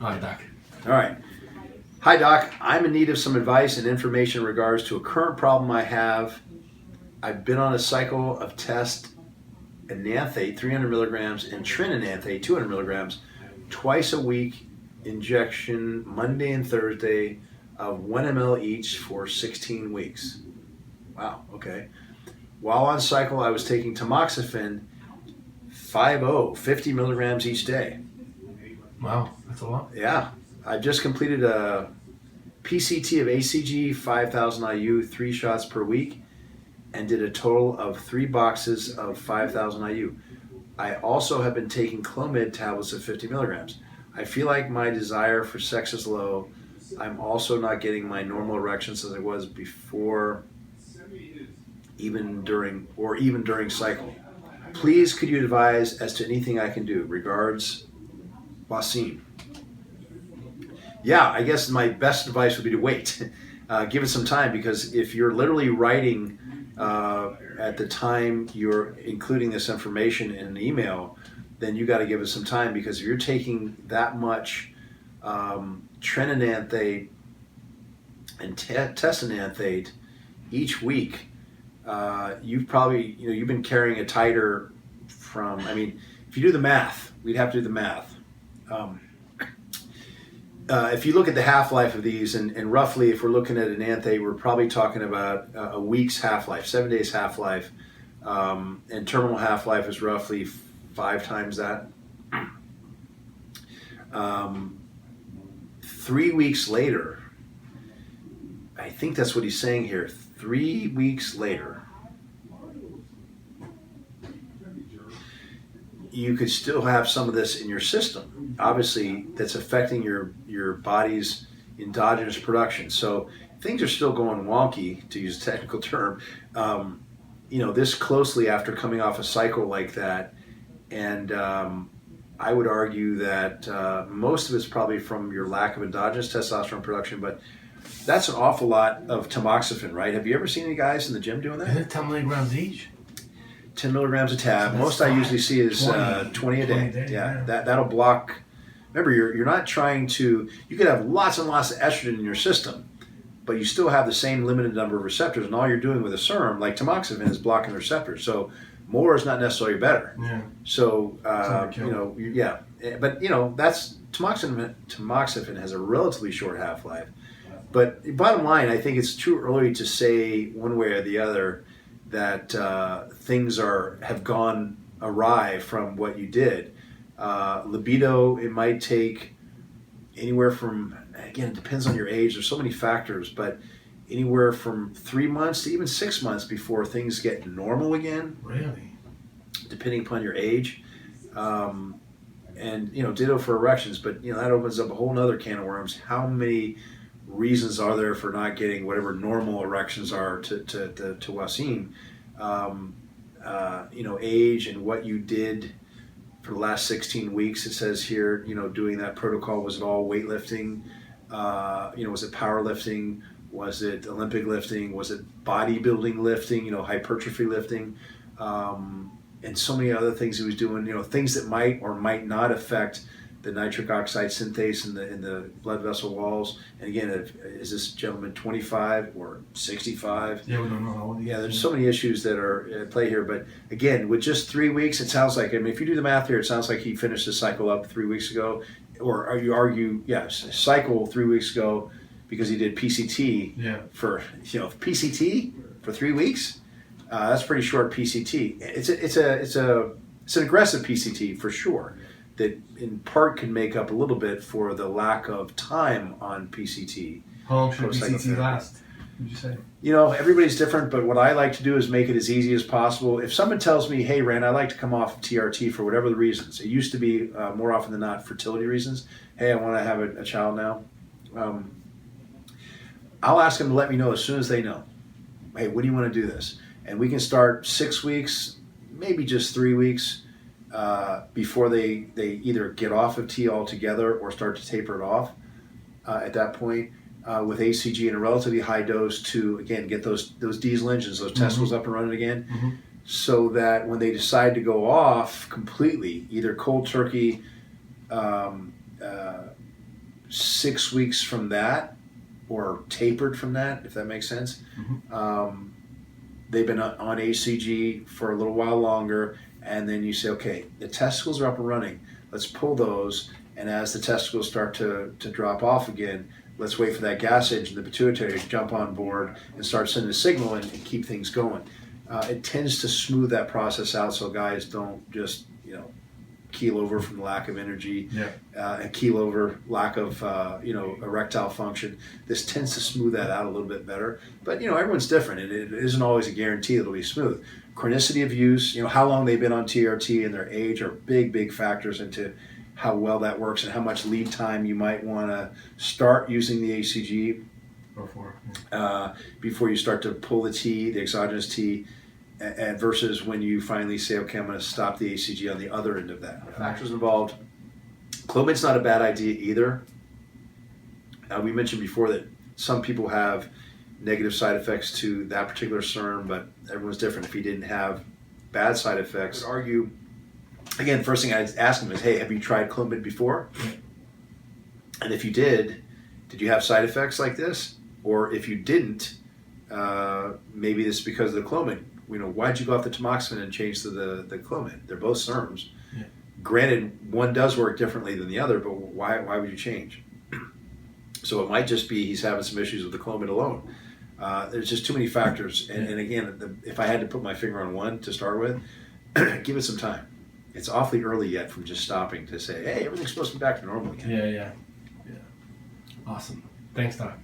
All right, Doc. All right. Hi, Doc. I'm in need of some advice and information in regards to a current problem I have. I've been on a cycle of test enanthate 300 milligrams and trinenanthate 200 milligrams twice a week injection Monday and Thursday of 1 ml each for 16 weeks. Wow, okay. While on cycle, I was taking tamoxifen 50 milligrams each day. Wow, that's a lot. Yeah. I just completed a PCT of ACG 5000 IU, 3 shots per week, and did a total of 3 boxes of 5000 IU. I also have been taking Clomid tablets of 50 milligrams. I feel like my desire for sex is low. I'm also not getting my normal erections as I was before, even during cycle. Please, could you advise as to anything I can do? Regards, Wasim. Yeah, I guess my best advice would be to wait. Give it some time, because if you're literally writing at the time you're including this information in an email, then you got to give it some time, because if you're taking that much trinenanthate and testananthate each week, you've been carrying a titer from, I mean, if you do the math, we'd have to do the math. If you look at the half-life of these, and roughly if we're looking at an anthate, we're probably talking about a week's half-life, 7 days half-life, and terminal half-life is roughly 5 times that. 3 weeks later, I think that's what he's saying here, 3 weeks later, you could still have some of this in your system. Obviously, that's affecting your body's endogenous production. So things are still going wonky, to use a technical term, this closely after coming off a cycle like that. And I would argue that most of it's probably from your lack of endogenous testosterone production, but that's an awful lot of tamoxifen, right? Have you ever seen any guys in the gym doing that? Isn't it 10 milligrams each? 10 milligrams a tab. So most I usually see is 20 a day. Yeah, that'll block. Remember, you're not trying to. You could have lots and lots of estrogen in your system, but you still have the same limited number of receptors, and all you're doing with a serum like tamoxifen is blocking the receptors. So more is not necessarily better. Yeah. So yeah, but that's tamoxifen has a relatively short half-life. But bottom line, I think it's too early to say one way or the other that things have gone awry from what you did. Libido, it might take anywhere from, again, it depends on your age. There's so many factors, but anywhere from 3 months to even 6 months before things get normal again. Really? Depending upon your age. And ditto for erections, but that opens up a whole nother can of worms. How many reasons are there for not getting whatever normal erections are to Wasim? Age and what you did for the last 16 weeks. It says here, doing that protocol, was it all weightlifting? Was it powerlifting? Was it Olympic lifting? Was it bodybuilding lifting? Hypertrophy lifting? And so many other things he was doing. Things that might or might not affect the nitric oxide synthase in the blood vessel walls. And again, is this gentleman 25 or 65? Yeah, we don't know how old he is. Yeah, there's so many issues that are at play here. But again, with just 3 weeks, it sounds like, if you do the math here, it sounds like he finished his cycle up 3 weeks ago. Or you argue, cycle 3 weeks ago because he did PCT for, PCT for 3 weeks? That's pretty short PCT. It's an aggressive PCT for sure, that in part can make up a little bit for the lack of time on PCT. How long should PCT last, would you say? Everybody's different, but what I like to do is make it as easy as possible. If someone tells me, hey, Rand, I like to come off of TRT for whatever the reasons. It used to be more often than not fertility reasons. Hey, I want to have a child now. I'll ask them to let me know as soon as they know. Hey, when do you want to do this? And we can start 6 weeks, maybe just 3 weeks, before they either get off of T altogether or start to taper it off at that point, with ACG in a relatively high dose to, again, get those diesel engines, those testicles up and running again, so that when they decide to go off completely, either cold turkey, 6 weeks from that, or tapered from that, if that makes sense. They've been on ACG for a little while longer, and then you say, okay, the testicles are up and running. Let's pull those, and as the testicles start to drop off again, let's wait for that gas engine, the pituitary, to jump on board and start sending a signal and keep things going. It tends to smooth that process out so guys don't just, keel over from the lack of energy, and keel over lack of, erectile function. This tends to smooth that out a little bit better. But, everyone's different, and it isn't always a guarantee it'll be smooth. Chronicity of use, how long they've been on TRT and their age are big factors into how well that works and how much lead time you might want to start using the ACG before you start to pull the T, the exogenous T, and versus when you finally say, okay, I'm going to stop the ACG on the other end of that. Factors involved. Clomid's not a bad idea either. We mentioned before that some people have negative side effects to that particular SERM, but everyone's different. If he didn't have bad side effects, I would argue, again, first thing I'd ask him is, hey, have you tried Clomid before? And if you did you have side effects like this? Or if you didn't, maybe it's because of the Clomid. Why'd you go off the tamoxifen and change to the Clomid? They're both SERMs. Yeah. Granted, one does work differently than the other, but why would you change? So it might just be he's having some issues with the Clomid alone. There's just too many factors. And again, if I had to put my finger on one to start with, give it some time. It's awfully early yet from just stopping to say, hey, everything's supposed to be back to normal again. Yeah. Awesome. Thanks, Doc.